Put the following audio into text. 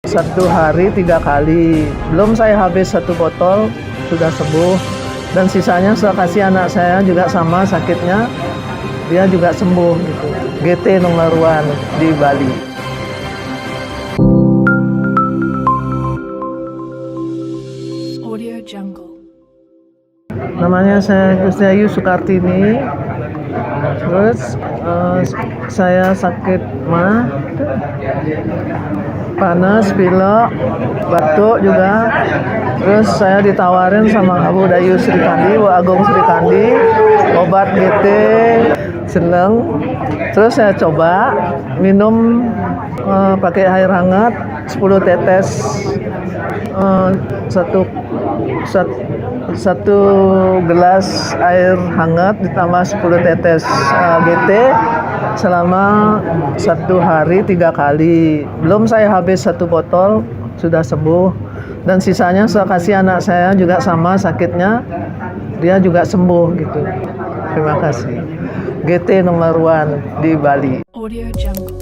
1 hari 3 kali. Belum saya habis 1 botol sudah sembuh. Dan sisanya saya kasih anak saya juga sama sakitnya, dia juga sembuh gitu. GT nomor 1 di Bali. Audio Jungle. Namanya saya Gustiayu Sukartini. Terus saya sakit mah, panas, pilek, batuk juga. Terus saya ditawarin sama Abu Dayu Sri Kandi, Bu Agung Sri Kandi, obat GT, seneng. Terus saya coba minum pakai air hangat 10 tetes, satu gelas air hangat ditambah 10 tetes GT selama 1 hari 3 kali. Belum saya habis 1 botol sudah sembuh. Dan sisanya saya kasih anak saya juga sama sakitnya, dia juga sembuh gitu. Terima kasih. GT nomor 1 di Bali. Audio Jungle.